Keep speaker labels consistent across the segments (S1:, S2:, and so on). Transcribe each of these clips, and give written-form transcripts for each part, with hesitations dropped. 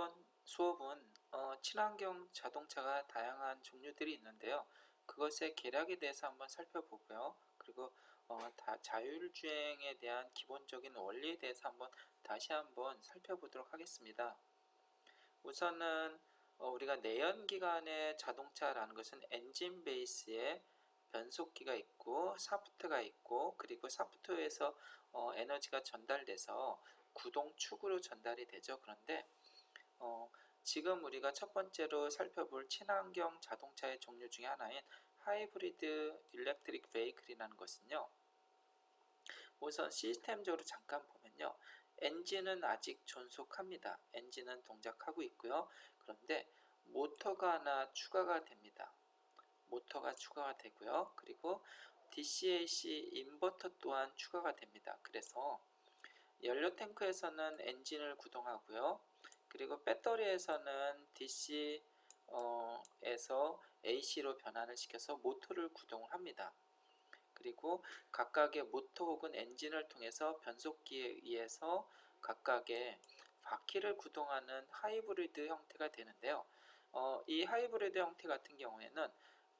S1: 이번 수업은 친환경 자동차가 다양한 종류들이 있는데요. 그것의 계략에 대해서 한번 살펴보고요. 그리고 자율주행에 대한 기본적인 원리에 대해서 다시 한번 살펴보도록 하겠습니다. 우선은 우리가 내연기관의 자동차라는 것은 엔진 베이스에 변속기가 있고 샤프트가 있고, 그리고 샤프트에서 에너지가 전달돼서 구동축으로 전달이 되죠. 그런데 지금 우리가 첫 번째로 살펴볼 친환경 자동차의 종류 중에 하나인 하이브리드 일렉트릭 베이클이라는 것은요, 우선 시스템적으로 잠깐 보면요, 엔진은 아직 존속합니다. 엔진은 동작하고 있고요. 그런데 모터가 하나 추가가 됩니다. 모터가 추가가 되고요. 그리고 DC-AC 인버터 또한 추가가 됩니다. 그래서 연료 탱크에서는 엔진을 구동하고요. 그리고 배터리에서는 DC 에서 AC로 변환을 시켜서 모터를 구동을 합니다. 그리고 각각의 모터 혹은 엔진을 통해서 변속기에 의해서 각각의 바퀴를 구동하는 하이브리드 형태가 되는데요. 이 하이브리드 형태 같은 경우에는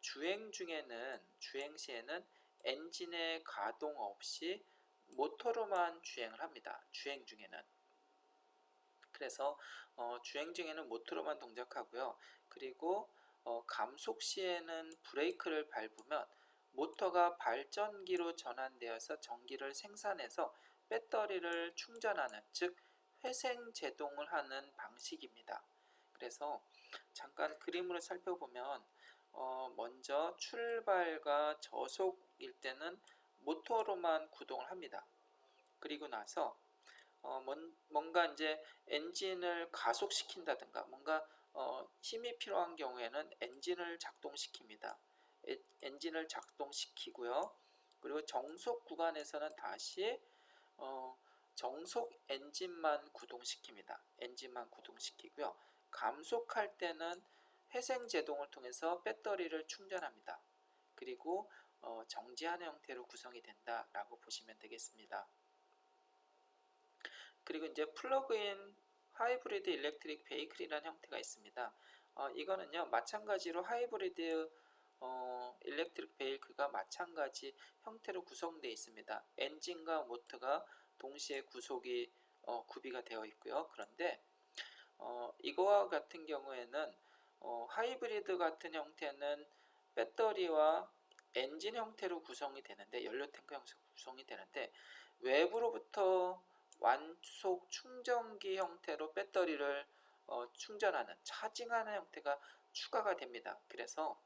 S1: 주행 시에는 엔진의 가동 없이 모터로만 주행을 합니다. 주행 중에는. 그래서 주행 중에는 모터로만 동작하고요. 그리고 감속 시에는 브레이크를 밟으면 모터가 발전기로 전환되어서 전기를 생산해서 배터리를 충전하는, 즉 회생 제동을 하는 방식입니다. 그래서 잠깐 그림으로 살펴보면 먼저 출발과 저속일 때는 모터로만 구동을 합니다. 그리고 나서 뭔가 이제 엔진을 가속시킨다든가 뭔가 힘이 필요한 경우에는 엔진을 작동시킵니다. 엔진을 작동시키고요. 그리고 정속 구간에서는 다시 정속 엔진만 구동시킵니다. 엔진만 구동시키고요. 감속할 때는 회생 제동을 통해서 배터리를 충전합니다. 그리고 정지하는 형태로 구성이 된다라고 보시면 되겠습니다. 그리고 이제 플러그인 하이브리드 일렉트릭 베이클이라는 형태가 있습니다. 이거는요, 마찬가지로 하이브리드 일렉트릭 베이클과 마찬가지 형태로 구성되어 있습니다. 엔진과 모터가 동시에 구비가 되어 있고요. 그런데 이거와 같은 경우에는 하이브리드 같은 형태는 배터리와 엔진 형태로 구성이 되는데, 연료 탱크 형태로 구성이 되는데, 외부로부터 완속 충전기 형태로 배터리를 충전하는, 차징하는 형태가 추가가 됩니다. 그래서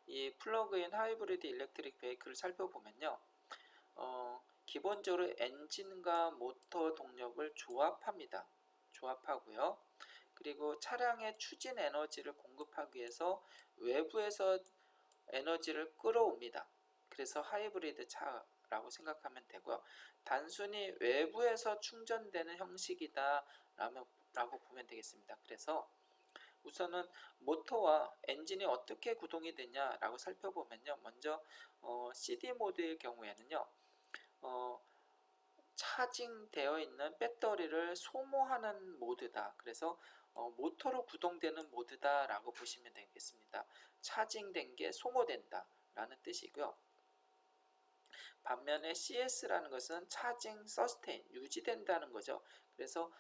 S1: 이 플러그인 하이브리드 일렉트릭 베이클을 살펴보면요, 기본적으로 엔진과 모터 동력을 조합하고요. 그리고 차량의 추진 에너지를 공급하기 위해서 외부에서 에너지를 끌어옵니다. 그래서 하이브리드 차라고 생각하면 되고요. 단순히 외부에서 충전되는 형식이다 라고 보면 되겠습니다. 그래서 우선은 모터와 엔진이 어떻게 구동이 되냐라고 살펴보면요, 먼저 CD 모드의 경우에는요, 차징되어 있는 배터리를 소모하는 모드다. 그래서 모터로 구동되는 모드다 라고 보시면 되겠습니다. 차징된 게 소모된다 라는 뜻이고요. 반면에 CS라는 것은 차징 서스테인, 유지된다는 거죠. 그래서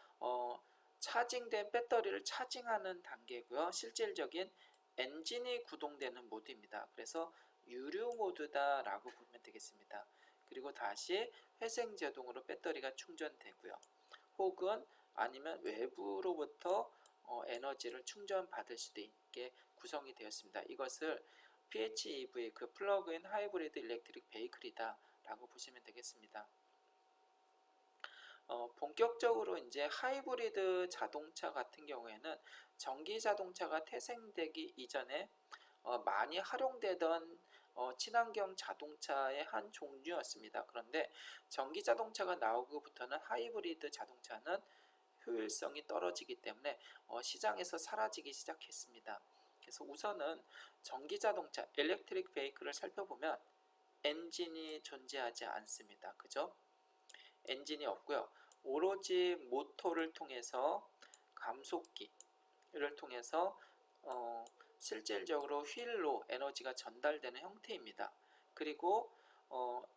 S1: 차징된 배터리를 차징하는 단계고요. 실질적인 엔진이 구동되는 모드입니다. 그래서 유류 모드다 라고 보면 되겠습니다. 그리고 다시 회생 제동으로 배터리가 충전되고요. 혹은 아니면 외부로부터 에너지를 충전받을 수도 있게 구성이 되었습니다. 이것을 PHEV, 그 플러그인 하이브리드 일렉트릭 베이클이다 라고 보시면 되겠습니다. 본격적으로 이제 하이브리드 자동차 같은 경우에는 전기 자동차가 태생되기 이전에 많이 활용되던 친환경 자동차의 한 종류였습니다. 그런데 전기 자동차가 나오고부터는 하이브리드 자동차는 효율성이 떨어지기 때문에 시장에서 사라지기 시작했습니다. 그래서 우선은 전기 자동차, 일렉트릭 베이클을 살펴보면 엔진이 존재하지 않습니다. 그죠? 엔진이 없고요. 오로지 모터를 통해서 감속기를 통해서 실질적으로 휠로 에너지가 전달되는 형태입니다. 그리고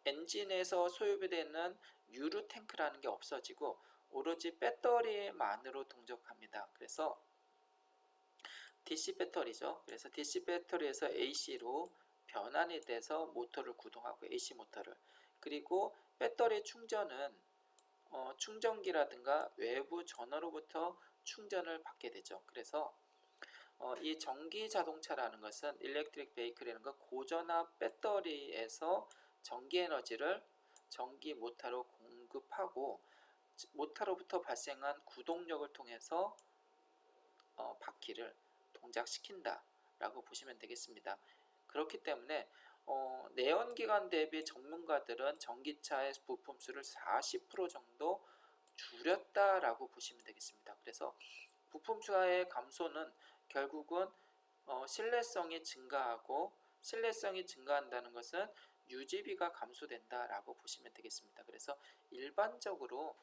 S1: 엔진에서 소요이 되는 유류 탱크라는 게 없어지고 오로지 배터리만으로 동작합니다. 그래서 DC 배터리죠. 그래서 DC 배터리에서 AC로 변환이 돼서 모터를 구동하고 AC 모터를, 그리고 배터리 충전은 충전기라든가 외부 전원으로부터 충전을 받게 되죠. 그래서 이 전기 자동차라는 것은 일렉트릭 베이클이라는 것, 고전압 배터리에서 전기 에너지를 전기 모터로 공급하고 모터로부터 발생한 구동력을 통해서 바퀴를 동작시킨다 라고 보시면 되겠습니다. 그렇기 때문에 내연기관 대비 전문가들은 전기차의 부품수를 40% 정도 줄였다라고 보시면 되겠습니다. 그래서 부품수의 감소는 결국은 신뢰성이 증가하고, 신뢰성이 증가한다는 것은 유지비가 감소된다라고 보시면 되겠습니다. 그래서 일반적으로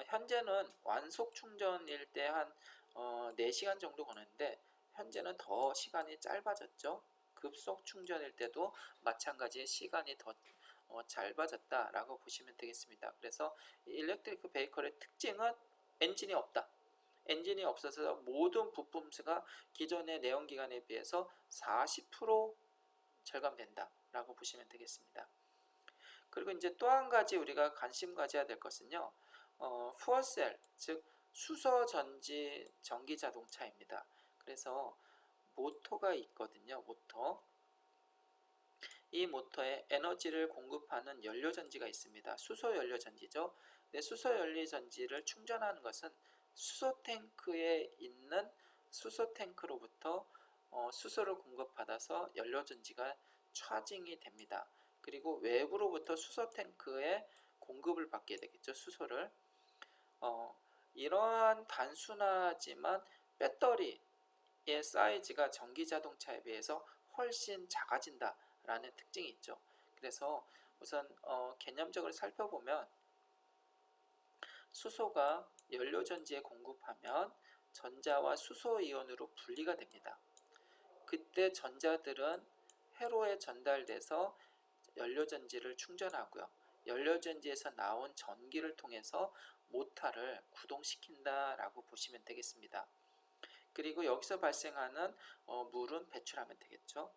S1: 현재는 완속 충전일 때 한 4시간 정도 거는데 현재는 더 시간이 짧아졌죠. 급속 충전일 때도 마찬가지 시간이 더 짧아졌다라고 보시면 되겠습니다. 그래서 일렉트리크 베이커의 특징은 엔진이 없다. 엔진이 없어서 모든 부품수가 기존의 내연기관에 비해서 40% 절감된다 라고 보시면 되겠습니다. 그리고 이제 또 한 가지 우리가 관심 가져야 될 것은요, 푸어셀, 즉 수소 전지 전기 자동차입니다. 그래서 모터가 있거든요. 모터. 이 모터에 에너지를 공급하는 연료전지가 있습니다. 수소 연료전지죠. 네, 수소 연료전지를 충전하는 것은 수소 탱크에 있는 수소 탱크로부터 수소를 공급받아서 연료전지가 차징이 됩니다. 그리고 외부로부터 수소 탱크에 공급을 받게 되겠죠. 수소를. 이러한 단순하지만 배터리의 사이즈가 전기자동차에 비해서 훨씬 작아진다 라는 특징이 있죠. 그래서 우선 개념적으로 살펴보면 수소가 연료전지에 공급하면 전자와 수소 이온으로 분리가 됩니다. 그때 전자들은 회로에 전달돼서 연료전지를 충전하고요. 연료전지에서 나온 전기를 통해서 모터를 구동시킨다 라고 보시면 되겠습니다. 그리고 여기서 발생하는 물은 배출하면 되겠죠.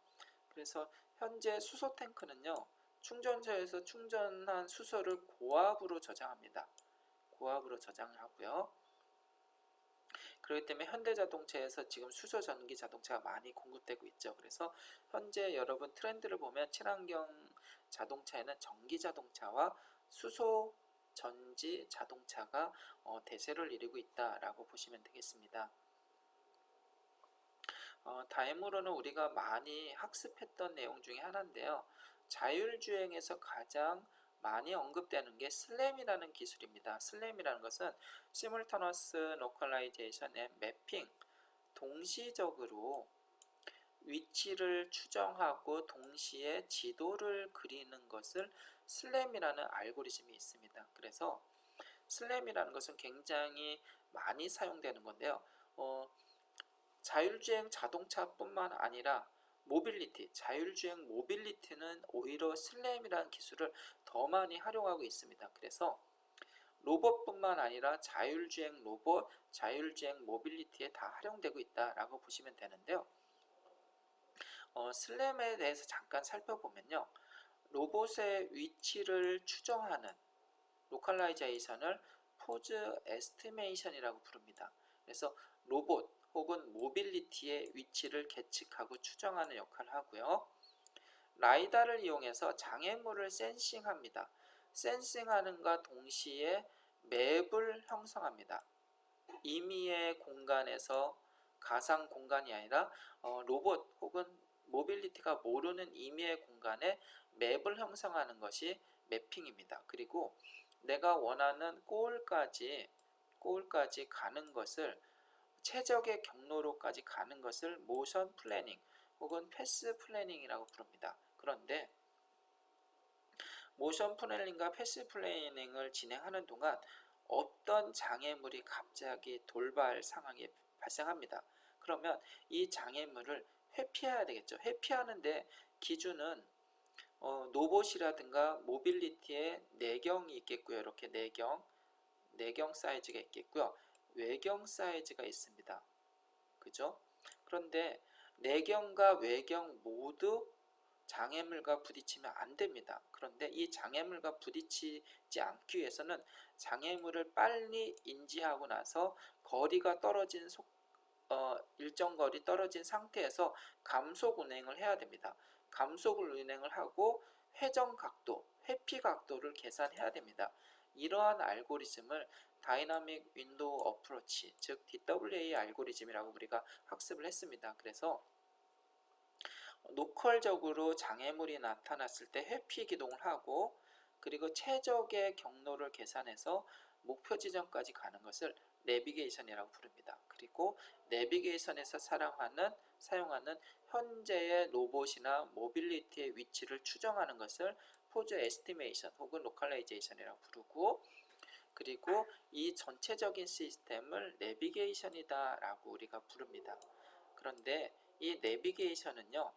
S1: 그래서 현재 수소 탱크는요, 충전소에서 충전한 수소를 고압으로 저장합니다. 고압으로 저장을 하고요. 그렇기 때문에 현대자동차에서 지금 수소 전기 자동차가 많이 공급되고 있죠. 그래서 현재 여러분 트렌드를 보면 친환경 자동차에는 전기 자동차와 수소 전지 자동차가 대세를 이루고 있다라고 보시면 되겠습니다. 다음으로는 우리가 많이 학습했던 내용 중에 하나인데요. 자율주행에서 가장 많이 언급되는 게 슬램이라는 기술입니다. 슬램이라는 것은 시뮬터너스 로컬라이제이션 앤 매핑, 동시적으로 위치를 추정하고 동시에 지도를 그리는 것을 슬램이라는 알고리즘이 있습니다. 그래서 슬램이라는 것은 굉장히 많이 사용되는 건데요. 자율주행 자동차뿐만 아니라 모빌리티, 자율주행 모빌리티는 오히려 슬램이라는 기술을 더 많이 활용하고 있습니다. 그래서 로봇뿐만 아니라 자율주행 로봇, 자율주행 모빌리티에 다 활용되고 있다라고 보시면 되는데요. 슬램에 대해서 잠깐 살펴보면요. 로봇의 위치를 추정하는 로컬라이제이션을 포즈 에스티메이션이라고 부릅니다. 그래서 로봇 혹은 모빌리티의 위치를 계측하고 추정하는 역할을 하고요. 라이다를 이용해서 장애물을 센싱합니다. 센싱하는가 동시에 맵을 형성합니다. 임의의 공간에서 가상 공간이 아니라 로봇 혹은 모빌리티가 모르는 임의의 공간에 맵을 형성하는 것이 매핑입니다. 그리고 내가 원하는 골까지 가는 것을, 최적의 경로로까지 가는 것을 모션 플래닝 혹은 패스 플래닝이라고 부릅니다. 그런데 모션 플래닝과 패스 플래닝을 진행하는 동안 어떤 장애물이 갑자기 돌발 상황이 발생합니다. 그러면 이 장애물을 회피해야 되겠죠. 회피하는데 기준은 로봇이라든가 모빌리티의 내경이 있겠고요. 이렇게 내경 사이즈가 있겠고요. 외경 사이즈가 있습니다. 그죠? 그런데 내경과 외경 모두 장애물과 부딪히면 안 됩니다. 그런데 이 장애물과 부딪히지 않기 위해서는 장애물을 빨리 인지하고 나서 거리가 떨어진 일정 거리 떨어진 상태에서 감속 운행을 해야 됩니다. 감속 운행을 하고 회전 각도, 회피 각도를 계산해야 됩니다. 이러한 알고리즘을 다이나믹 윈도우 어프로치, 즉 DWA 알고리즘이라고 우리가 학습을 했습니다. 그래서 로컬적으로 장애물이 나타났을 때 회피 기동을 하고, 그리고 최적의 경로를 계산해서 목표 지점까지 가는 것을 내비게이션이라고 부릅니다. 그리고 내비게이션에서 사용하는 현재의 로봇이나 모빌리티의 위치를 추정하는 것을 포즈 에스티메이션 혹은 로컬라이제이션이라고 부르고, 그리고 이 전체적인 시스템을 내비게이션이다 라고 우리가 부릅니다. 그런데 이 내비게이션은요,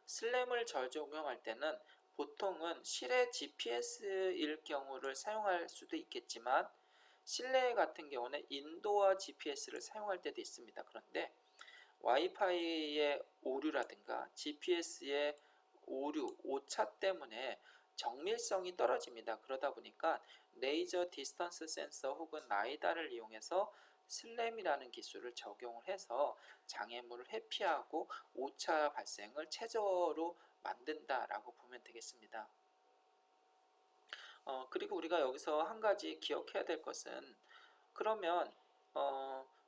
S1: 슬램을 적용할 때는 보통은 실외 GPS일 경우를 사용할 수도 있겠지만, 실내 같은 경우는 인도어 GPS를 사용할 때도 있습니다. 그런데 와이파이의 오류라든가 GPS의 오차 때문에 정밀성이 떨어집니다. 그러다 보니까 레이저 디스턴스 센서 혹은 라이다를 이용해서 슬램이라는 기술을 적용을 해서 장애물을 회피하고 오차 발생을 최저로 만든다라고 보면 되겠습니다. 그리고 우리가 여기서 한 가지 기억해야 될 것은, 그러면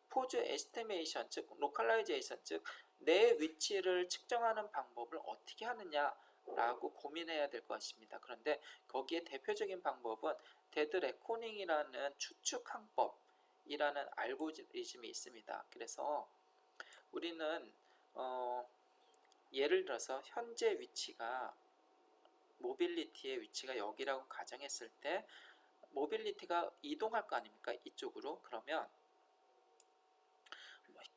S1: 포즈 에스티메이션, 즉 로컬라이제이션, 즉 내 위치를 측정하는 방법을 어떻게 하느냐라고 고민해야 될 것입니다. 그런데 거기에 대표적인 방법은 데드 레코닝이라는 추측 항법이라는 알고리즘이 있습니다. 그래서 우리는 예를 들어서 현재 위치가, 모빌리티의 위치가 여기라고 가정했을 때 모빌리티가 이동할 거 아닙니까? 이쪽으로. 그러면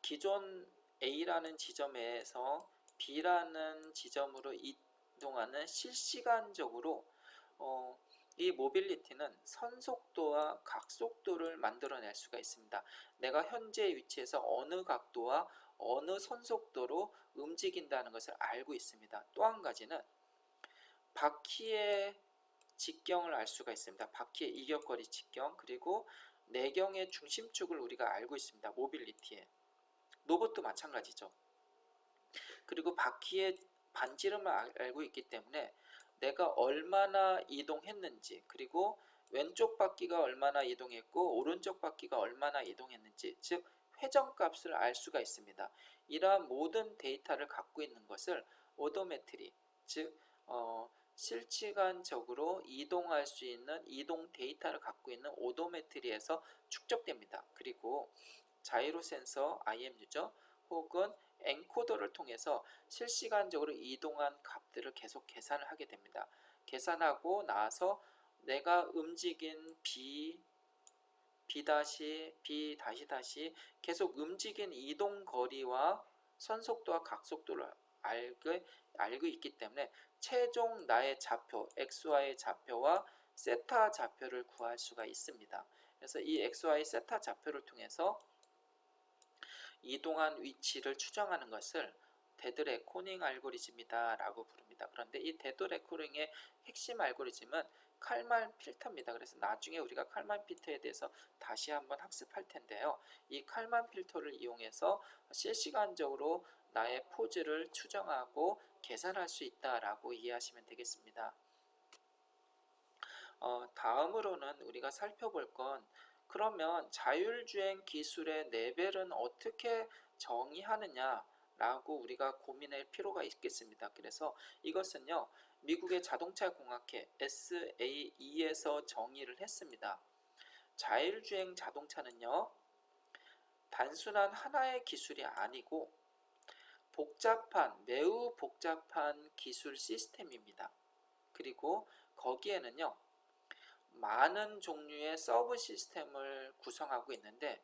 S1: 기존 A라는 지점에서 B라는 지점으로 이동하는 실시간적으로 이 모빌리티는 선속도와 각속도를 만들어낼 수가 있습니다. 내가 현재 위치에서 어느 각도와 어느 선속도로 움직인다는 것을 알고 있습니다. 또 한 가지는 바퀴의 직경을 알 수가 있습니다. 바퀴의 이격거리 직경, 그리고 내경의 중심축을 우리가 알고 있습니다. 모빌리티에. 로봇도 마찬가지죠. 그리고 바퀴의 반지름을 알고 있기 때문에 내가 얼마나 이동했는지, 그리고 왼쪽 바퀴가 얼마나 이동했고 오른쪽 바퀴가 얼마나 이동했는지, 즉 회전값을 알 수가 있습니다. 이러한 모든 데이터를 갖고 있는 것을 오도메트리, 즉 실시간적으로 이동할 수 있는 이동 데이터를 갖고 있는 오도메트리에서 축적됩니다. 그리고 자이로 센서 IMU죠. 혹은 엔코더를 통해서 실시간적으로 이동한 값들을 계속 계산을 하게 됩니다. 계산하고 나서 내가 움직인 B 계속 움직인 이동 거리와 선속도와 각속도를 알고 있기 때문에 최종 나의 좌표 XY 좌표와 세타 좌표를 구할 수가 있습니다. 그래서 이 XY 세타 좌표를 통해서 이동한 위치를 추정하는 것을 데드 레코닝 알고리즘이다 라고 부릅니다. 그런데 이 데드 레코닝의 핵심 알고리즘은 칼만 필터입니다. 그래서 나중에 우리가 칼만 필터에 대해서 다시 한번 학습할 텐데요. 이 칼만 필터를 이용해서 실시간적으로 나의 포즈를 추정하고 계산할 수 있다라고 이해하시면 되겠습니다. 다음으로는 우리가 살펴볼 건, 그러면 자율주행 기술의 레벨은 어떻게 정의하느냐 라고 우리가 고민할 필요가 있겠습니다. 그래서 이것은요, 미국의 자동차 공학회 SAE에서 정의를 했습니다. 자율주행 자동차는요, 단순한 하나의 기술이 아니고 매우 복잡한 기술 시스템입니다. 그리고 거기에는요, 많은 종류의 서브 시스템을 구성하고 있는데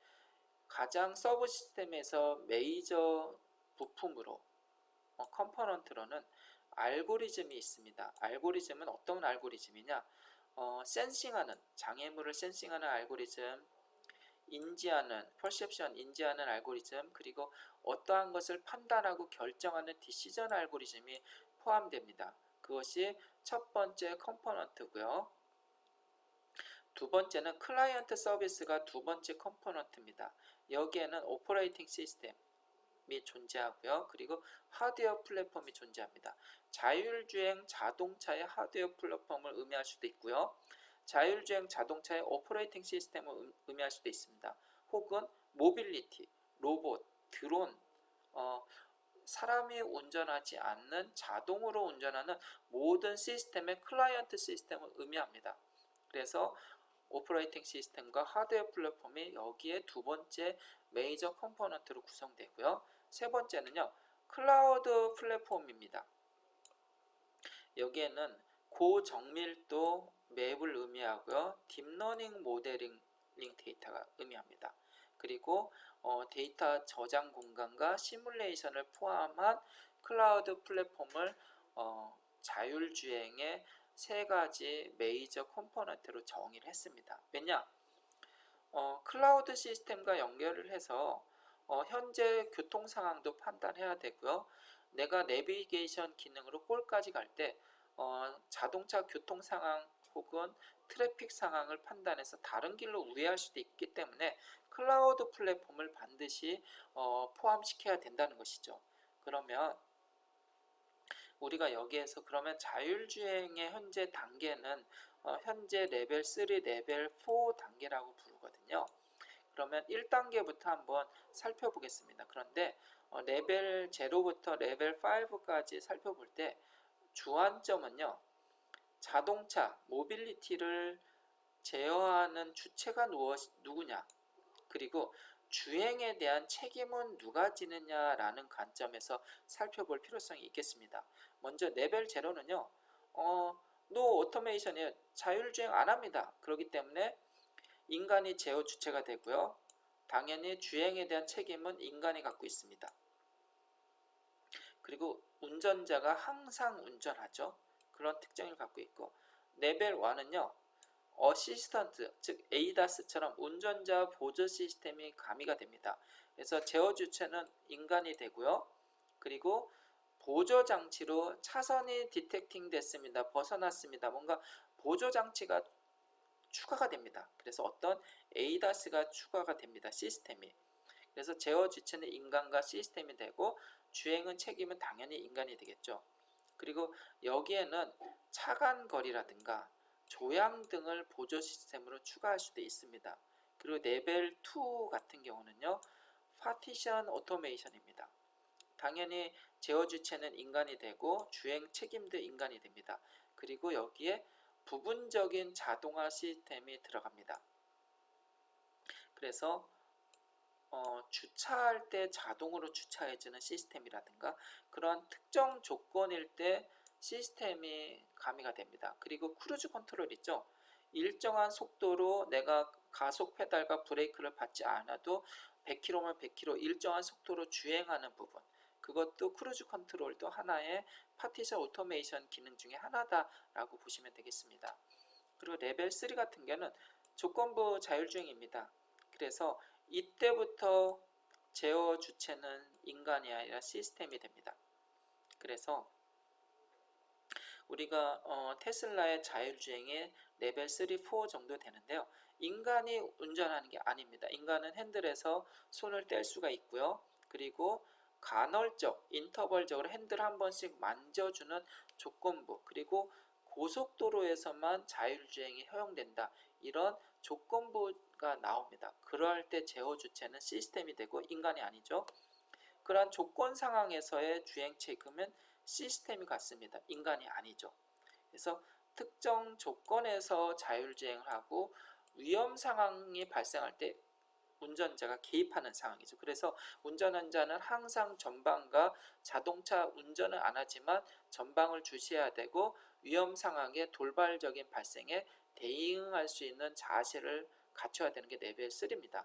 S1: 가장 서브 시스템에서 메이저 부품으로 컴포넌트로는 알고리즘이 있습니다. 알고리즘은 어떤 알고리즘이냐? 센싱하는 장애물을 센싱하는 알고리즘, 인지하는 퍼셉션 인지하는 알고리즘, 그리고 어떠한 것을 판단하고 결정하는 디시전 알고리즘이 포함됩니다. 그것이 첫 번째 컴포넌트고요. 두 번째는 클라이언트 서비스가 두 번째 컴포넌트입니다. 여기에는 오퍼레이팅 시스템이 존재하고요. 그리고 하드웨어 플랫폼이 존재합니다. 자율주행 자동차의 하드웨어 플랫폼을 의미할 수도 있고요. 자율주행 자동차의 오퍼레이팅 시스템을 의미할 수도 있습니다. 혹은 모빌리티, 로봇, 드론, 사람이 운전하지 않는 자동으로 운전하는 모든 시스템의 클라이언트 시스템을 의미합니다. 그래서 오퍼레이팅 시스템과 하드웨어 플랫폼이 여기에 두 번째 메이저 컴포넌트로 구성되고요. 세 번째는요, 클라우드 플랫폼입니다. 여기에는 고정밀도 맵을 의미하고요. 딥러닝 모델링 데이터가 의미합니다. 그리고 데이터 저장 공간과 시뮬레이션을 포함한 클라우드 플랫폼을 자율주행의 세 가지 메이저 컴포넌트로 정의를 했습니다. 왜냐? 클라우드 시스템과 연결을 해서 현재 교통 상황도 판단해야 되고요. 내가 내비게이션 기능으로 골까지 갈 때 자동차 교통 상황 혹은 트래픽 상황을 판단해서 다른 길로 우회할 수도 있기 때문에 클라우드 플랫폼을 반드시 포함시켜야 된다는 것이죠. 그러면 우리가 여기에서 그러면 자율주행의 현재 단계는 현재 레벨 3, 레벨 4 단계라고 부르거든요. 그러면 1단계부터 한번 살펴보겠습니다. 그런데 레벨 0부터 레벨 5까지 살펴볼 때 주안점은요, 자동차, 모빌리티를 제어하는 주체가 누구냐, 그리고 주행에 대한 책임은 누가 지느냐라는 관점에서 살펴볼 필요성이 있겠습니다. 먼저 레벨 0는요, 노 오토메이션이에요. 자율주행 안 합니다. 그렇기 때문에 인간이 제어 주체가 되고요. 당연히 주행에 대한 책임은 인간이 갖고 있습니다. 그리고 운전자가 항상 운전하죠. 그런 특징을 갖고 있고, 레벨 1은요, 어시스턴트, 즉 에이다스처럼 운전자 보조 시스템이 가미가 됩니다. 그래서 제어 주체는 인간이 되고요. 그리고 보조 장치로 차선이 디텍팅 됐습니다. 벗어났습니다. 뭔가 보조 장치가 추가가 됩니다. 그래서 어떤 에이다스가 추가가 됩니다. 시스템이. 그래서 제어 주체는 인간과 시스템이 되고 주행은 책임은 당연히 인간이 되겠죠. 그리고 여기에는 차간 거리라든가 조향 등을 보조 시스템으로 추가할 수도 있습니다. 그리고 레벨 2 같은 경우는요, 파티션 오토메이션입니다. 당연히 제어 주체는 인간이 되고 주행 책임도 인간이 됩니다. 그리고 여기에 부분적인 자동화 시스템이 들어갑니다. 그래서 주차할 때 자동으로 주차해주는 시스템이라든가 그런 특정 조건일 때 시스템이 가미가 됩니다. 그리고 크루즈 컨트롤 있죠. 일정한 속도로 내가 가속 페달과 브레이크를 밟지 않아도 100km면 100km 일정한 속도로 주행하는 부분, 그것도 크루즈 컨트롤도 하나의 파티션 오토메이션 기능 중에 하나다라고 보시면 되겠습니다. 그리고 레벨 3 같은 경우는 조건부 자율주행입니다. 그래서 이때부터 제어 주체는 인간이 아니라 시스템이 됩니다. 그래서 우리가 테슬라의 자율주행의 레벨 3, 4 정도 되는데요. 인간이 운전하는 게 아닙니다. 인간은 핸들에서 손을 뗄 수가 있고요. 그리고 간헐적, 인터벌적으로 핸들 한 번씩 만져주는 조건부, 그리고 고속도로에서만 자율주행이 허용된다. 이런 조건부가 나옵니다. 그럴 때 제어 주체는 시스템이 되고 인간이 아니죠. 그러한 조건 상황에서의 주행 책임은 시스템이 갖습니다. 인간이 아니죠. 그래서 특정 조건에서 자율주행을 하고 위험 상황이 발생할 때 운전자가 개입하는 상황이죠. 그래서 운전자는 항상 전방과 자동차 운전을 안 하지만 전방을 주시해야 되고 위험 상황의 돌발적인 발생에 대응할 수 있는 자세를 갖춰야 되는 게 레벨 3입니다.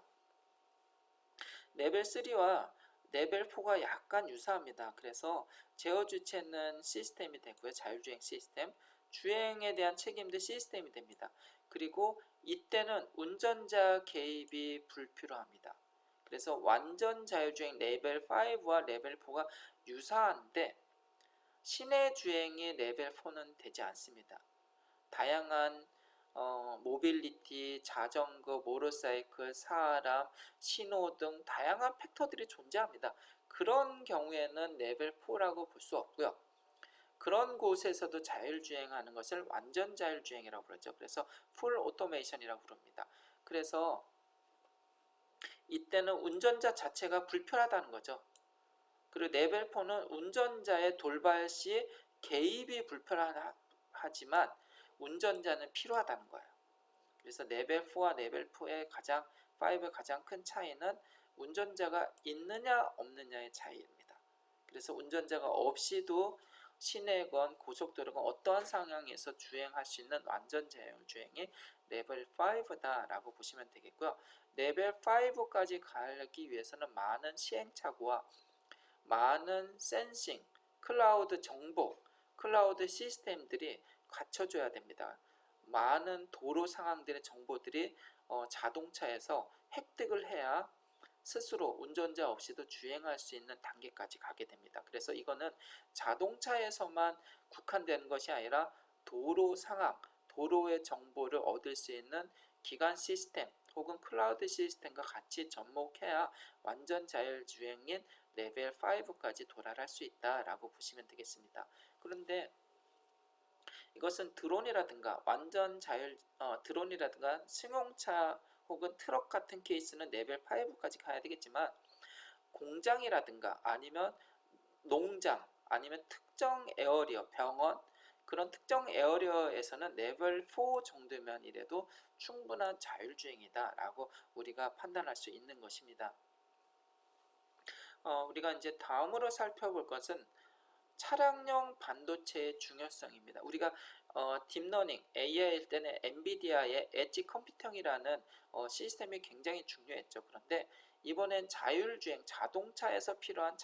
S1: 레벨 3와 레벨 4가 약간 유사합니다. 그래서 제어 주체는 시스템이 되고요. 자율주행 시스템, 주행에 대한 책임도 시스템이 됩니다. 그리고 이때는 운전자 개입이 불필요합니다. 그래서 완전 자율주행 레벨 5와 레벨 4가 유사한데 시내 주행의 레벨 4는 되지 않습니다. 다양한 모빌리티, 자전거, 모터사이클, 사람, 신호등 다양한 팩터들이 존재합니다. 그런 경우에는 레벨 4라고 볼 수 없고요. 그런 곳에서도 자율주행하는 것을 완전 자율주행이라고 그러죠. 그래서 풀 오토메이션이라고 부릅니다. 그래서 이때는 운전자 자체가 불편하다는 거죠. 그리고 레벨 4는 운전자의 돌발 시 개입이 불편하지만 운전자는 필요하다는 거예요. 그래서 레벨 4와 레벨 4의 가장 큰 차이는 운전자가 있느냐 없느냐의 차이입니다. 그래서 운전자가 없이도 시내건 고속도로건 어떠한 상황에서 주행할 수 있는 완전 자율주행이 레벨 5다라고 보시면 되겠고요. 레벨 5까지 가기 위해서는 많은 시행착오와 많은 센싱, 클라우드 정보, 클라우드 시스템들이 갖춰줘야 됩니다. 많은 도로 상황들의 정보들이 자동차에서 획득을 해야 스스로 운전자 없이도 주행할 수 있는 단계까지 가게 됩니다. 그래서 이거는 자동차에서만 국한되는 것이 아니라 도로 상황, 도로의 정보를 얻을 수 있는 기관 시스템 혹은 클라우드 시스템과 같이 접목해야 완전 자율주행인 레벨 5까지 도달할 수 있다라고 보시면 되겠습니다. 그런데 이것은 드론이라든가 드론이라든가 승용차 혹은 트럭 같은 케이스는 레벨 5까지 가야 되겠지만 공장이라든가 아니면 농장 아니면 특정 에어리어 병원 그런 특정 에어리어에서는 레벨 4 정도면 이래도 충분한 자율주행이다라고 우리가 판단할 수 있는 것입니다. 우리가 이제 다음으로 살펴볼 것은 차량용 반도체의 중요성입니다. 우리가 딥러닝 AI일 때는 엔비디아의 엣지 컴퓨팅이라는 시스템이 굉장히 중요했죠. 그런데 이번엔 자율주행 자동차에서 필요한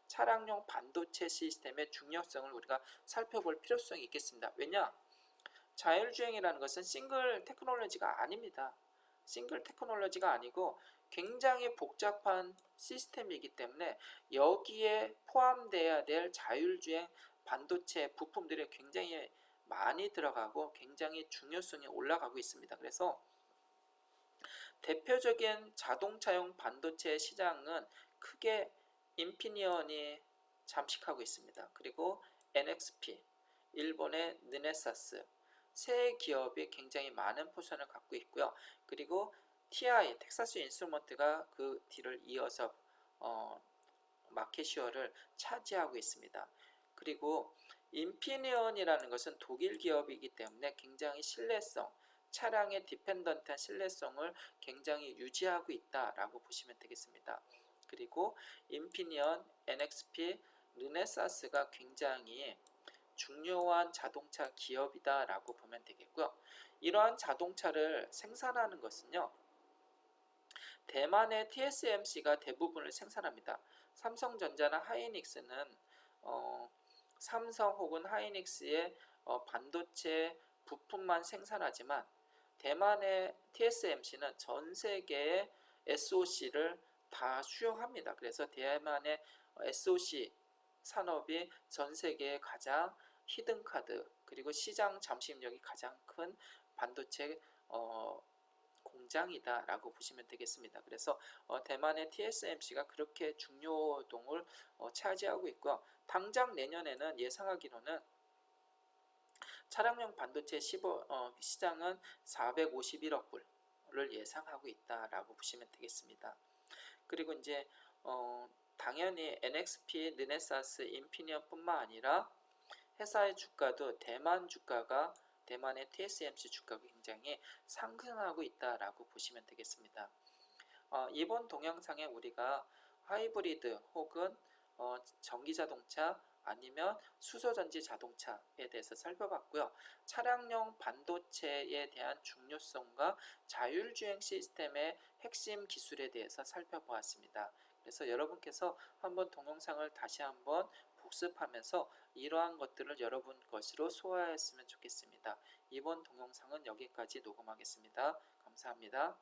S1: 차량용 반도체 시스템의 중요성을 우리가 살펴볼 필요성이 있겠습니다. 왜냐? 자율주행이라는 것은 싱글 테크놀로지가 아닙니다. 싱글 테크놀로지가 아니고 굉장히 복잡한 시스템이기 때문에 여기에 포함되어야 될 자율주행 반도체 부품들이 굉장히 많이 들어가고 굉장히 중요성이 올라가고 있습니다. 그래서 대표적인 자동차용 반도체 시장은 크게 인피니언이 잠식하고 있습니다. 그리고 NXP, 일본의 르네사스 세 기업이 굉장히 많은 포션을 갖고 있고요. 그리고 TI, 텍사스 인스트루먼트가 그 뒤를 이어서 마켓시어를 차지하고 있습니다. 그리고 인피니언이라는 것은 독일 기업이기 때문에 굉장히 신뢰성, 차량의 디펜던트한 신뢰성을 굉장히 유지하고 있다라고 보시면 되겠습니다. 그리고 인피니언, NXP, 르네사스가 굉장히 중요한 자동차 기업이다라고 보면 되겠고요. 이러한 자동차를 생산하는 것은요. 대만의 TSMC가 대부분을 생산합니다. 삼성전자나 하이닉스는 삼성 혹은 하이닉스의 반도체 부품만 생산하지만 대만의 TSMC는 전 세계의 SOC를 다 수용합니다. 그래서 대만의 SOC 산업이 전 세계의 가장 히든카드 그리고 시장 잠식력이 가장 큰 반도체 공장이다라고 보시면 되겠습니다. 그래서 대만의 TSMC가 그렇게 중요동을 차지하고 있고요. 당장 내년에는 예상하기로는 차량용 반도체 시장은 451억 불을 예상하고 있다라고 보시면 되겠습니다. 그리고 이제 당연히 NXP, 르네사스, 인피니언뿐만 아니라 회사의 주가도 대만의 TSMC 주가가 굉장히 상승하고 있다라고 보시면 되겠습니다. 이번 동영상에 우리가 하이브리드 혹은 전기자동차 아니면 수소전지 자동차에 대해서 살펴봤고요. 차량용 반도체에 대한 중요성과 자율주행 시스템의 핵심 기술에 대해서 살펴보았습니다. 그래서 여러분께서 한번 동영상을 다시 한번 복습하면서 이러한 것들을 여러분 것으로 소화했으면 좋겠습니다. 이번 동영상은 여기까지 녹음하겠습니다. 감사합니다.